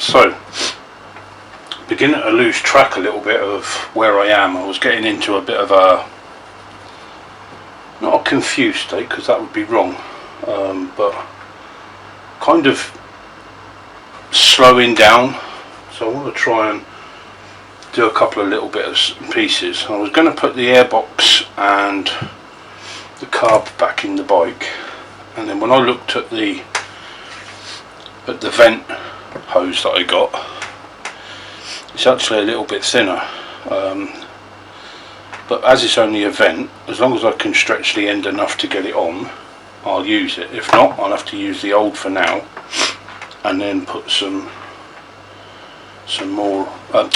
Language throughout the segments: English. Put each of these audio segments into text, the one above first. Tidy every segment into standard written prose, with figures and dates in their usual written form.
So, beginning to lose track a little bit of where I am. I was getting into a bit of a, not a confused state, because that would be wrong, but kind of slowing down. So I want to try and do a couple of little bits and pieces. I was going to put the airbox and the carb back in the bike, and then when I looked at the vent hose that I got, it's actually a little bit thinner, but as it's only a vent, as long as I can stretch the end enough to get it on, I'll use it. If not, I'll have to use the old for now, and then put some more,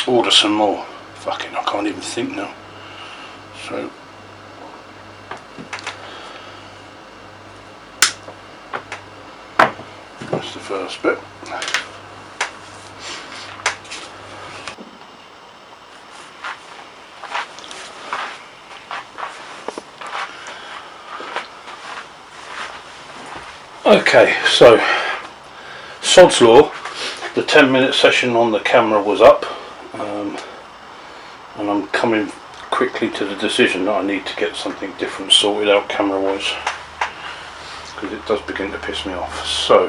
order some more. Fucking, I can't even think now. So that's the first bit. Okay, so sod's law, the 10-minute session on the camera was up, and I'm coming quickly to the decision that I need to get something different sorted out camera wise, because it does begin to piss me off. So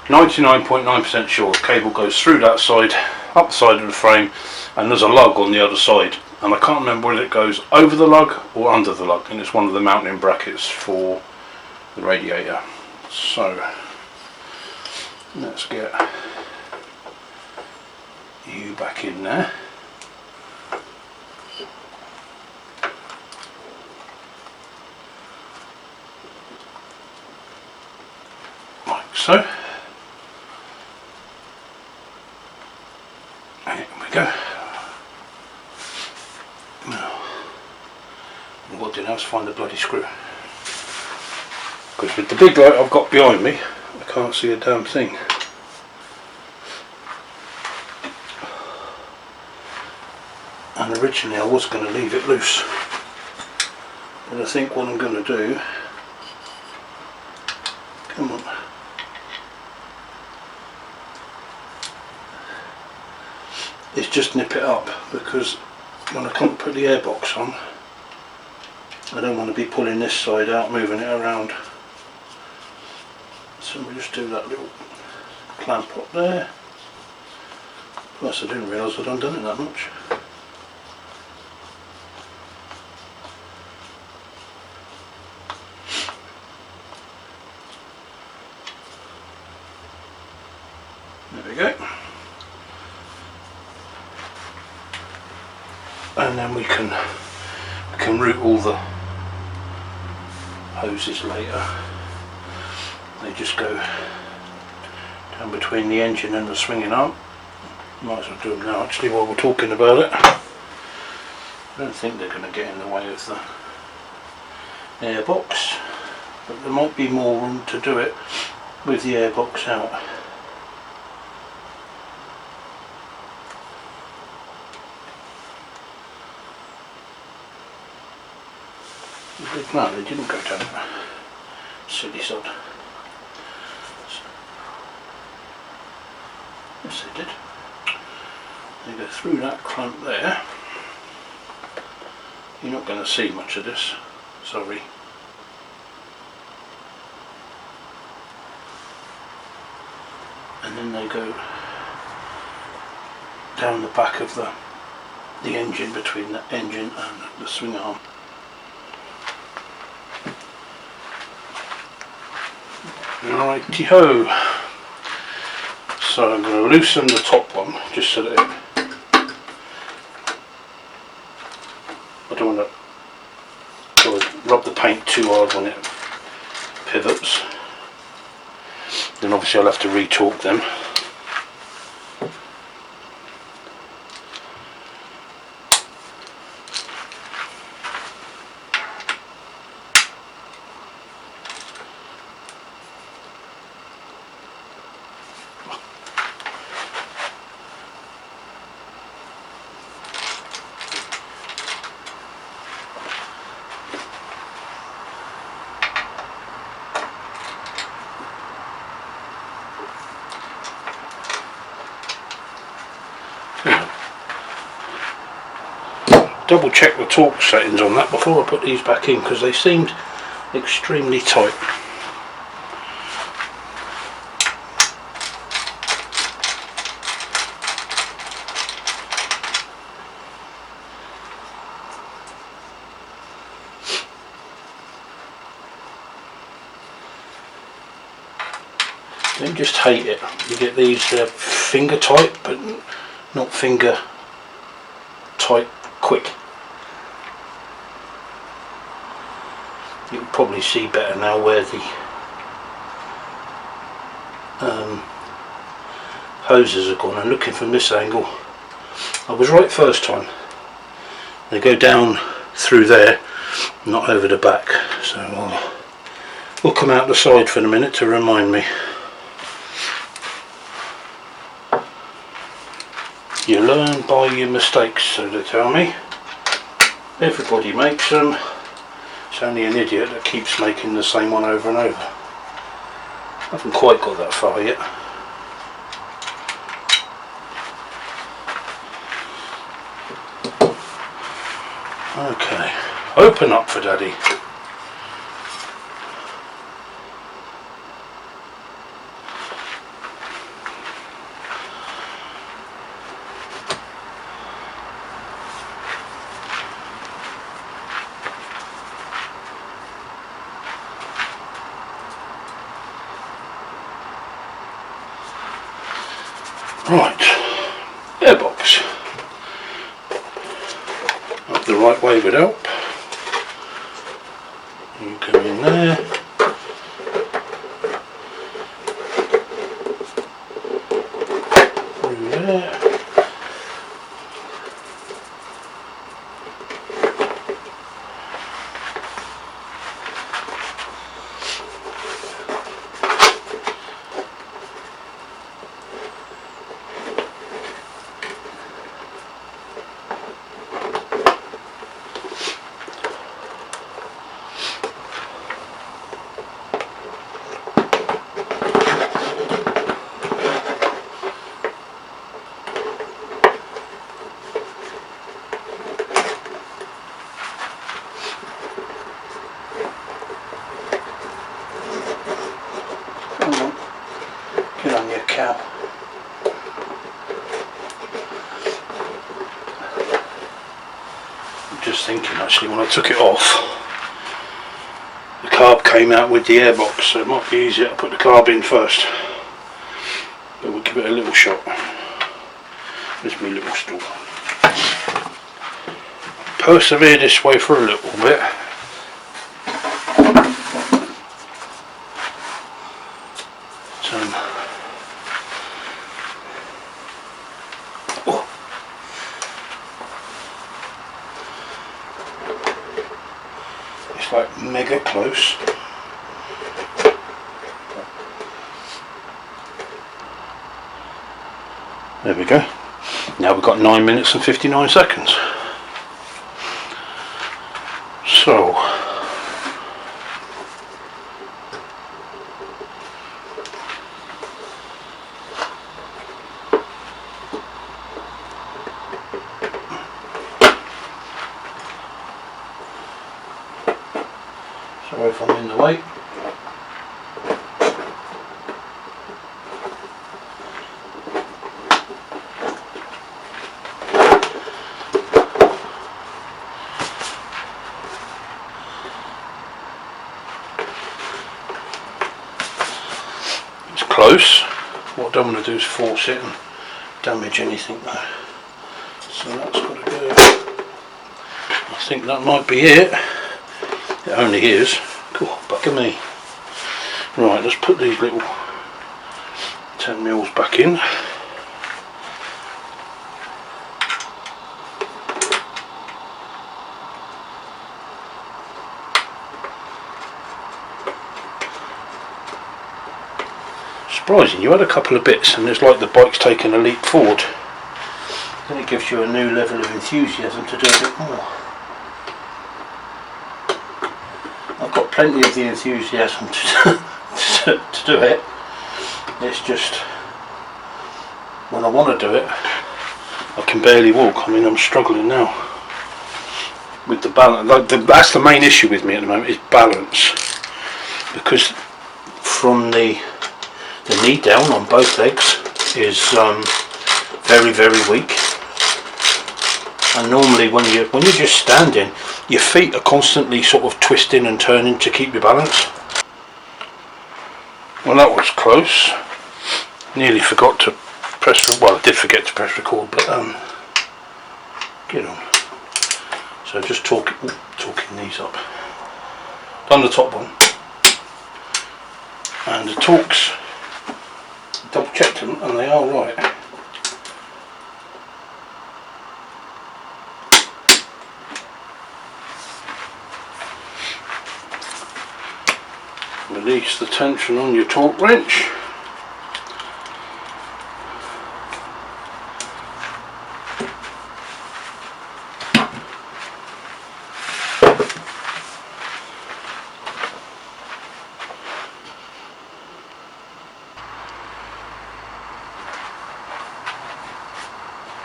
99.9% sure the cable goes through that side, up the side of the frame, and there's a lug on the other side, and I can't remember whether it goes over the lug or under the lug, and it's one of the mounting brackets for the radiator. So let's get you back in there. Like so. There we go. Now, what I do now is find the bloody screw. Because with the big light I've got behind me, I can't see a damn thing. And originally I was going to leave it loose, but I think what I'm going to do, come on, is just nip it up, because when I can't put the airbox on, I don't want to be pulling this side out, moving it around. So we'll just do that little clamp up there. Plus I didn't realise I'd undone it that much. There we go. And then we can route all the hoses later. They just go down between the engine and the swinging arm. Might as well do them now actually while we're talking about it. I don't think they're going to get in the way of the airbox, but there might be more room to do it with the airbox out. No, they didn't go down. Silly sod. Yes, they did. They go through that clamp there. You're not going to see much of this, sorry. And then they go down the back of the engine, between the engine and the swing arm. Righty-ho. So I'm going to loosen the top one, just so that I don't want to rub the paint too hard when it pivots. Then obviously I'll have to re-torque them. double check the torque settings on that before I put these back in, because they seemed extremely tight. Don't just hate it. You get these finger tight, but not finger tight quick. You can probably see better now where the hoses are gone, and looking from this angle I was right first time. They go down through there, not over the back, so we'll come out the side for a minute to remind me. You learn by your mistakes, so they tell me. Everybody makes them. It's only an idiot that keeps making the same one over and over. I haven't quite got that far yet. Okay, open up for Daddy. Right, airbox. Up the right way would help. You go in there. Through there. Get on your cow. I'm just thinking actually, when I took it off, the carb came out with the airbox, so it might be easier to put the carb in first. But we'll give it a little shot. There's my little stool. Persevere this way for a little bit. Like mega close. There we go. Now we've got 9 minutes and 59 seconds. So sorry if I'm in the way. It's close. What I don't want to do is force it and damage anything though. So that's got to go. I think that might be it. It only is. Cool, back of me. Right, let's put these little 10 mils back in. Surprising, you had a couple of bits and it's like the bike's taken a leap forward. Then it gives you a new level of enthusiasm to do a bit more. I've got plenty of the enthusiasm to do it. It's just when I want to do it, I can barely walk. I mean, I'm struggling now. with the balance. Like that's the main issue with me at the moment, is balance, because from the knee down on both legs is very, very weak, and normally when you're just standing, your feet are constantly sort of twisting and turning to keep your balance. Well, that was close. Nearly forgot to press. Well, I did forget to press record, but get on. So just talking these up. Done the top one, and the torques. Double checked them, and they are right. Release the tension on your torque wrench.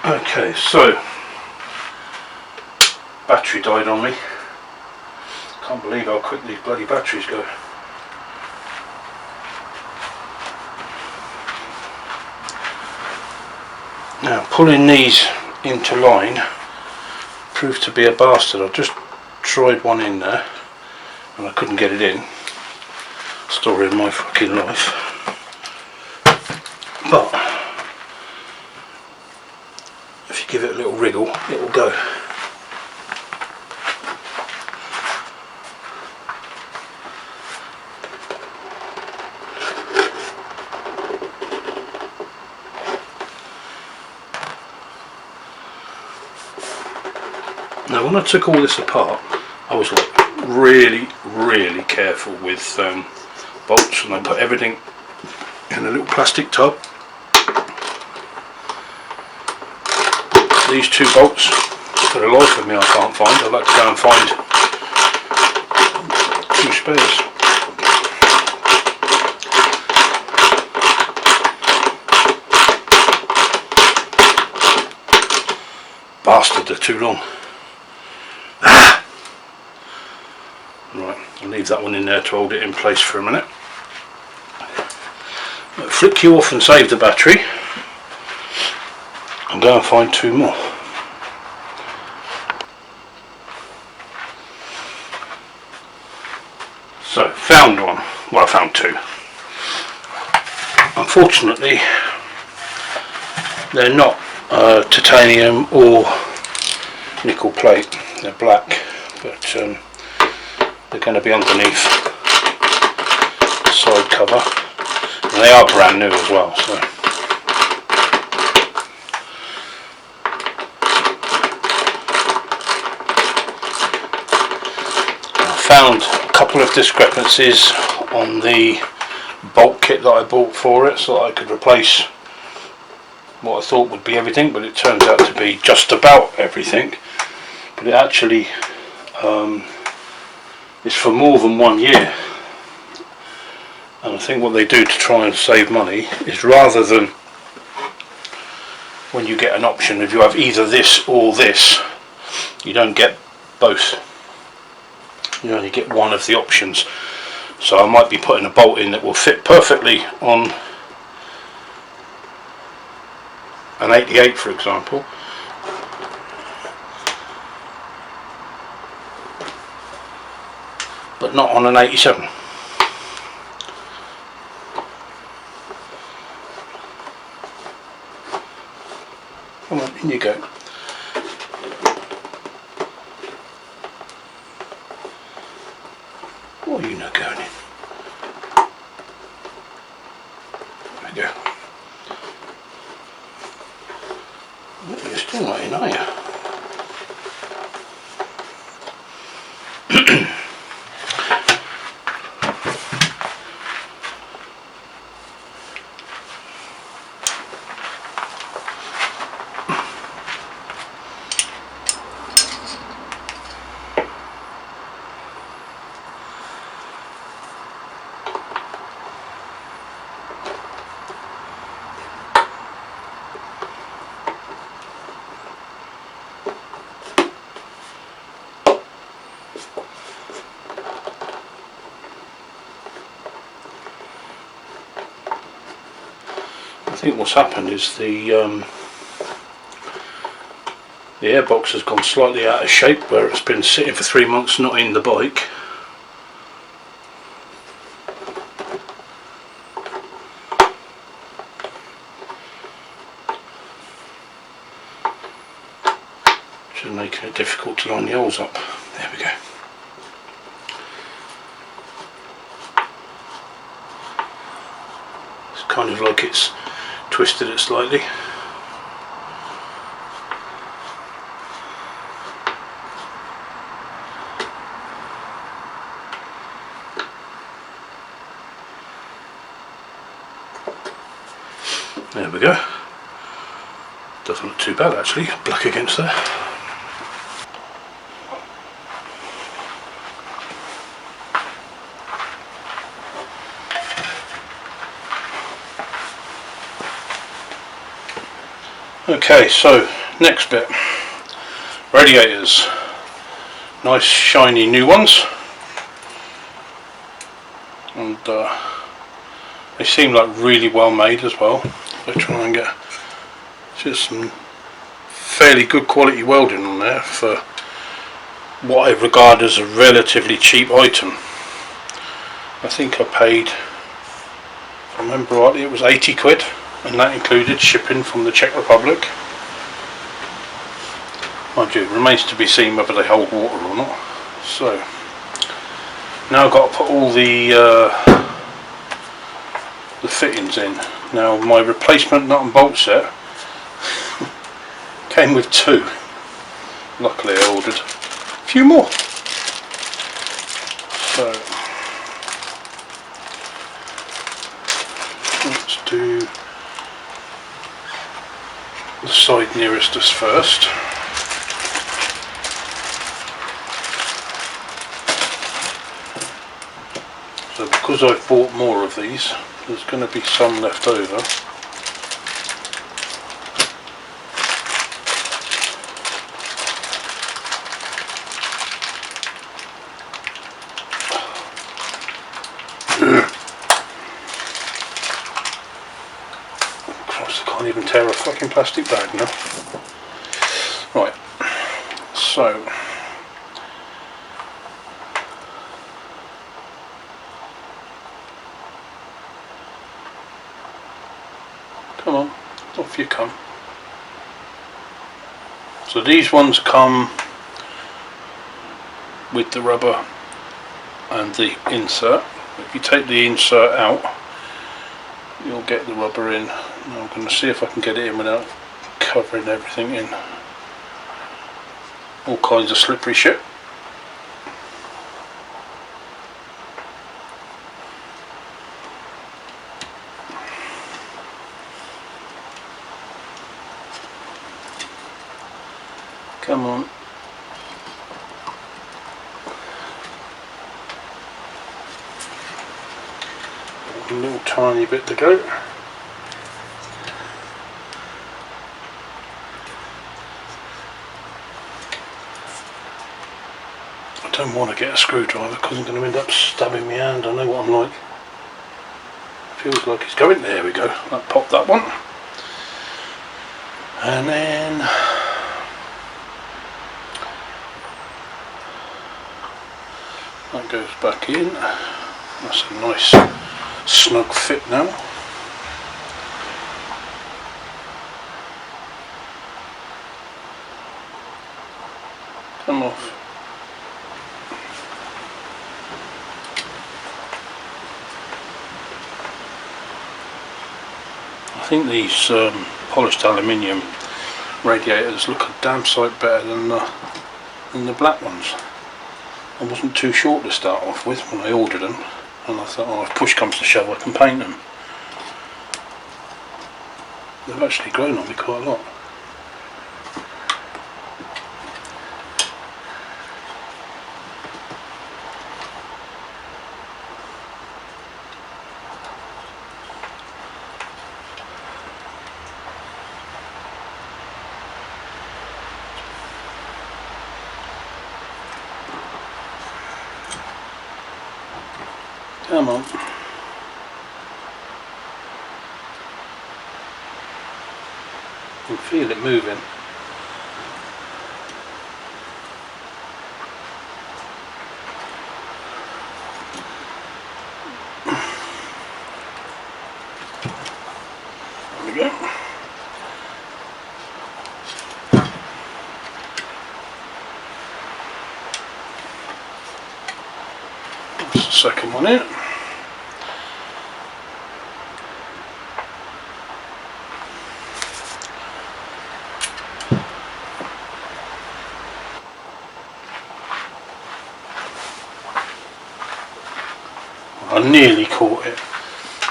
Okay, so battery died on me. Can't believe how quick these bloody batteries go. Now, pulling these into line proved to be a bastard. I just tried one in there and I couldn't get it in. Story of my fucking life. But if you give it a little wriggle, it will go. Now, when I took all this apart, I was like really, really careful with bolts, and I put everything in a little plastic tub. These two bolts, for the life of me, I can't find. I'd like to go and find two spares. Bastard, they're too long. Right, I'll leave that one in there to hold it in place for a minute. I'll flick you off and save the battery and go and find two more. So, found one. Well, I found two. Unfortunately, they're not titanium or nickel plate. They're black, but they're going to be underneath the side cover, and they are brand new as well. So I found a couple of discrepancies on the bolt kit that I bought for it, so that I could replace what I thought would be everything, but it turns out to be just about everything. But it actually is for more than 1 year, and I think what they do to try and save money is, rather than when you get an option, if you have either this or this, you don't get both. You only get one of the options. So I might be putting a bolt in that will fit perfectly on an 88, for example, but not on an 87. Come on, in you go. Why are you not going in? There we go. Oh, you're still not in, are you? think what's happened is the airbox has gone slightly out of shape where it's been sitting for 3 months not in the bike. Which is making it difficult to line the holes up. There we go. It's kind of like it's twisted it slightly. There we go. Doesn't look too bad actually, black against there. Okay, so next bit. Radiators. Nice shiny new ones. And they seem like really well made as well. I try and get just some fairly good quality welding on there for what I regard as a relatively cheap item. I think I paid, if I remember rightly, it was 80 quid, and that included shipping from the Czech Republic. Mind you, it remains to be seen whether they hold water or not. So now I've got to put all the fittings in. Now my replacement nut and bolt set came with 2. Luckily I ordered a few more. So let's do the side nearest us first. So because I've bought more of these, there's going to be some left over. Christ, I can't even tear a fucking plastic bag now. Right, so come on, off you come. So these ones come with the rubber and the insert. If you take the insert out, you'll get the rubber in. Now I'm going to see if I can get it in without covering everything in all kinds of slippery shit. Come on. A little tiny bit to go. I don't want to get a screwdriver because I'm going to end up stabbing my hand. I know what I'm like. Feels like it's going. There we go. That popped that one. And then that goes back in. That's a nice snug fit now. Come off. I think these polished aluminium radiators look a damn sight better than the black ones. I wasn't too short to start off with when I ordered them, and I thought, oh, if push comes to shove I can paint them. They've actually grown on me quite a lot. Come on. can feel it moving. There we go. That's the second one in. I nearly caught it.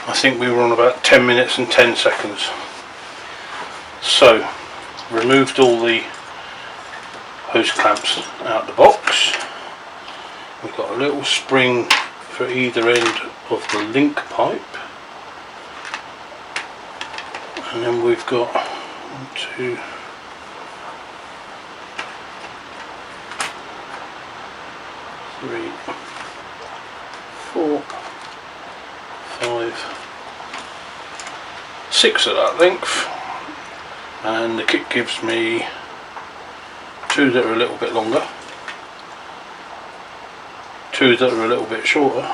I think we were on about 10 minutes and 10 seconds. So, removed all the hose clamps out the box. We've got a little spring for either end of the link pipe. And then we've got 1, 2, 3, 4, 5, 6 at that length, and the kit gives me 2 that are a little bit longer, 2 that are a little bit shorter.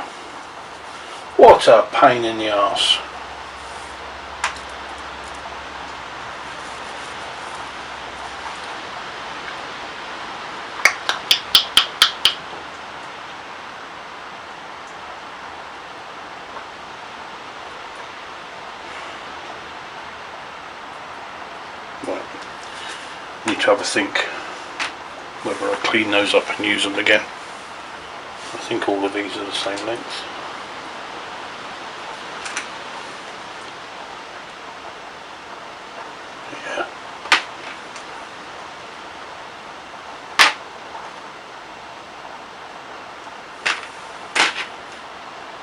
What a pain in the arse. Right. Need to have a think whether I clean those up and use them again. I think all of these are the same length. Yeah.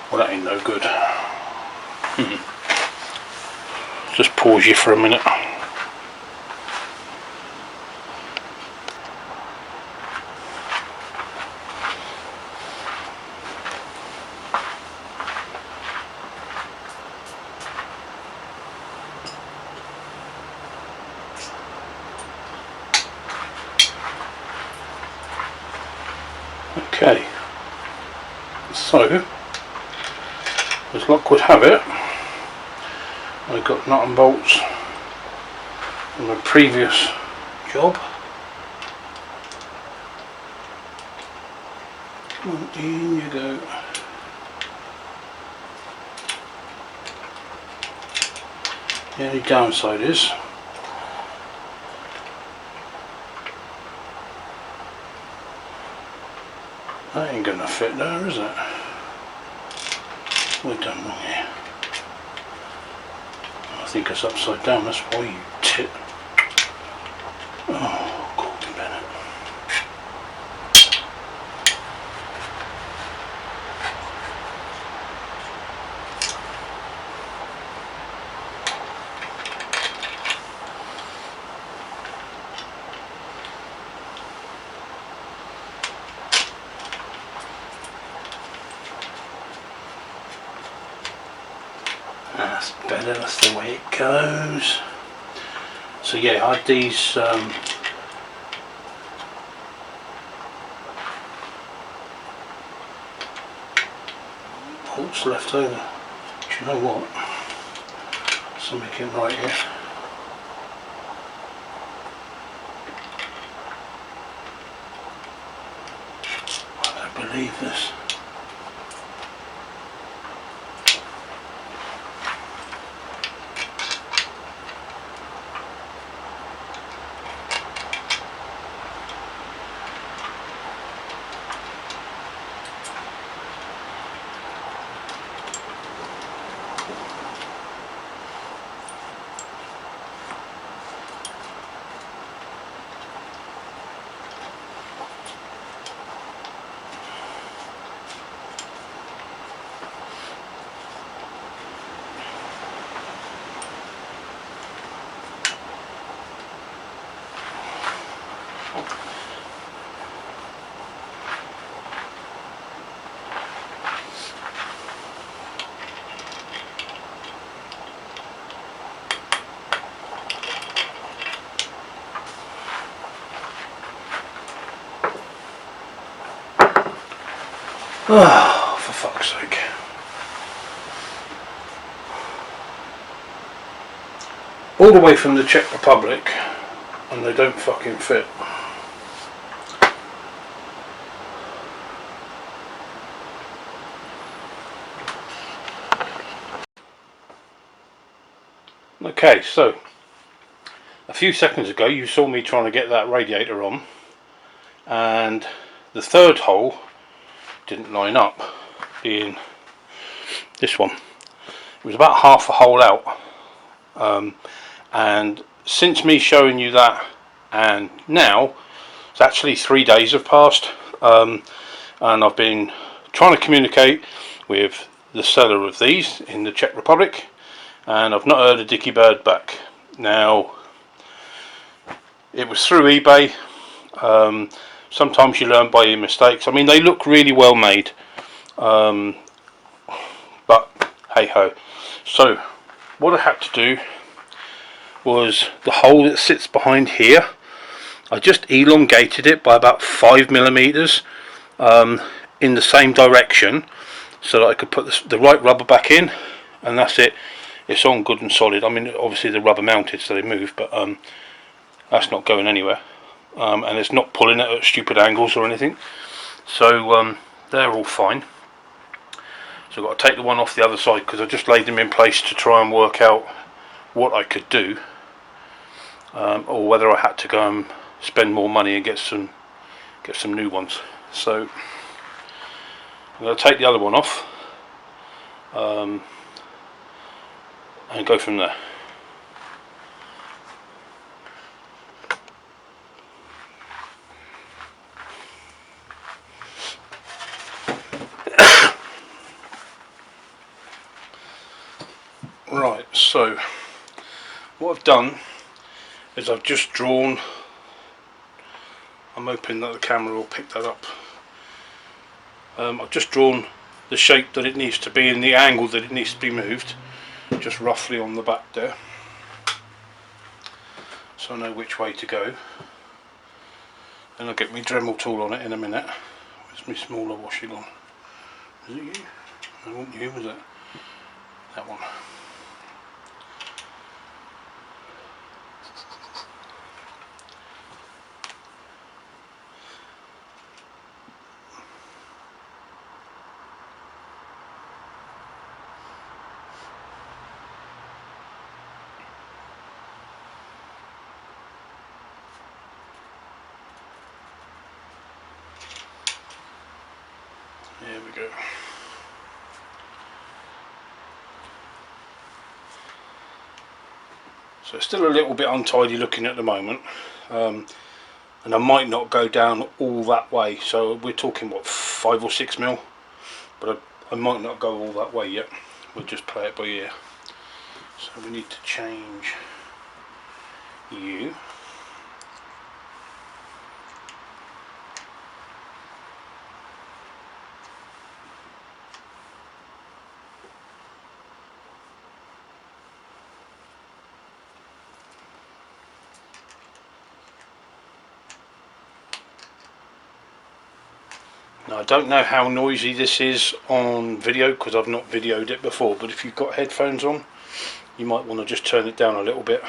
Well, that ain't no good. Just pause you for a minute. Okay, so as luck would have it, I got nut and bolts from the previous job. In you go. The only downside is that ain't gonna fit there, is it? We're done wrong here. I think it's upside down, that's why, you tit. Oh, Gordon Bennett. That's better, that's the way it goes. So yeah, I had these bolts left over. Do you know what? Something in right here. I don't believe this. Oh, for fuck's sake. All the way from the Czech Republic, and they don't fucking fit. Okay, so a few seconds ago you saw me trying to get that radiator on, and the third hole didn't line up, being this one. It was about half a hole out, and since me showing you that and now, it's actually 3 days have passed, and I've been trying to communicate with the seller of these in the Czech Republic, and I've not heard a dicky bird back. Now, it was through eBay. Sometimes you learn by your mistakes. I mean, they look really well made, but hey ho. So what I had to do was the hole that sits behind here, I just elongated it by about 5mm in the same direction, so that I could put the right rubber back in, and that's it. It's on good and solid. I mean, obviously the rubber mounted so they move, but that's not going anywhere, and it's not pulling it at stupid angles or anything, so they're all fine. So I've got to take the one off the other side because I just laid them in place to try and work out what I could do, or whether I had to go and spend more money and get some new ones. So I'm going to take the other one off, and go from there. Right, so what I've done is I've just drawn, I'm hoping that the camera will pick that up, I've just drawn the shape that it needs to be and the angle that it needs to be moved, just roughly on the back there, so I know which way to go. Then I'll get my Dremel tool on it in a minute. Where's my smaller washing on? Is it you? I want you, was it? That one. There we go. So it's still a little bit untidy looking at the moment, and I might not go down all that way, so we're talking what, 5 or 6 mil, but I might not go all that way yet. We'll just play it by ear. So we need to change you. Now I don't know how noisy this is on video because I've not videoed it before, but if you've got headphones on you might want to just turn it down a little bit.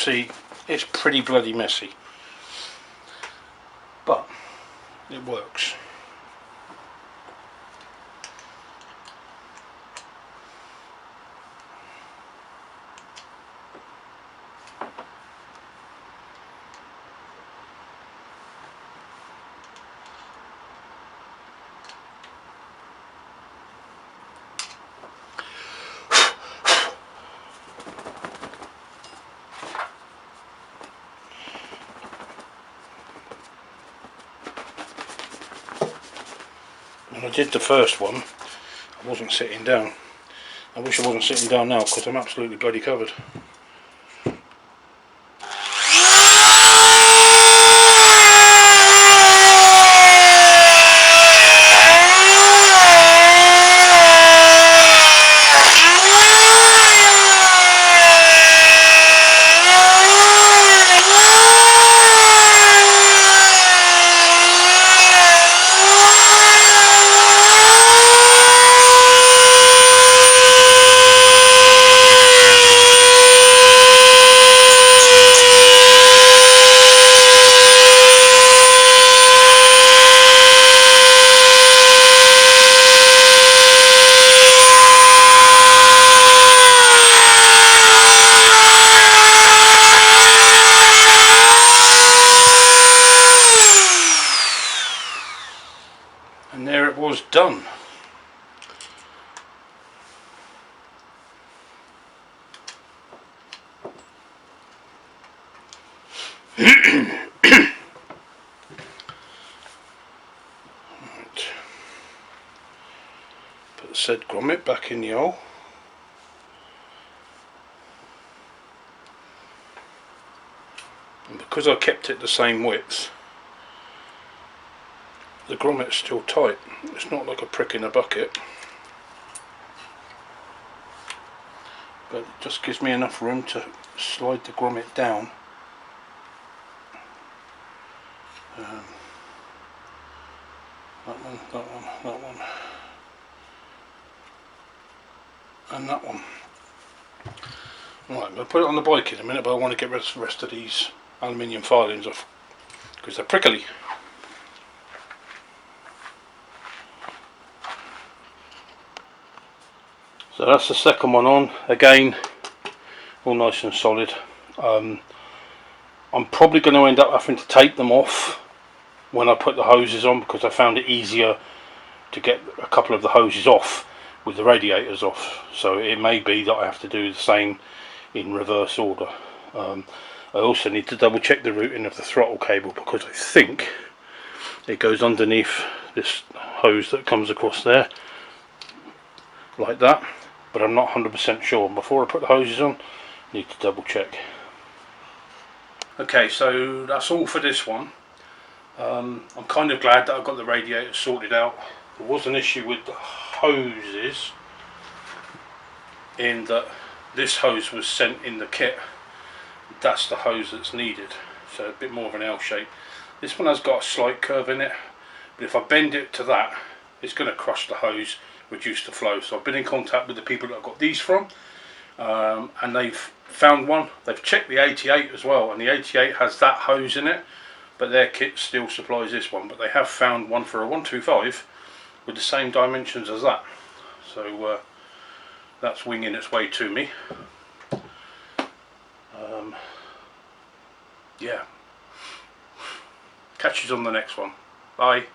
see, it's pretty bloody messy, but it works. When I did the first one, I wasn't sitting down. I wish I wasn't sitting down now because I'm absolutely bloody covered. And there it was, done. Right. Put the said grommet back in the hole. And because I kept it the same width, the grommet's still tight. It's not like a prick in a bucket, but it just gives me enough room to slide the grommet down. That one, that one, that one, and that one. Right, I'm going to put it on the bike in a minute, but I want to get rid of the rest of these aluminium filings off because they're prickly. So that's the second one on, again all nice and solid. I'm probably going to end up having to take them off when I put the hoses on because I found it easier to get a couple of the hoses off with the radiators off, so it may be that I have to do the same in reverse order. I also need to double check the routing of the throttle cable because I think it goes underneath this hose that comes across there like that, but I'm not 100% sure. Before I put the hoses on, I need to double check. Okay, so that's all for this one. I'm kind of glad that I got the radiator sorted out. There was an issue with the hoses in that this hose was sent in the kit. That's the hose that's needed, so a bit more of an L shape. This one has got a slight curve in it, but if I bend it to that, it's going to crush the hose, reduce the flow. So I've been in contact with the people that I got these from, and they've found one. They've checked the 88 as well, and the 88 has that hose in it, but their kit still supplies this one. But they have found one for a 125 with the same dimensions as that, so that's winging its way to me. Yeah, catch you on the next one. Bye.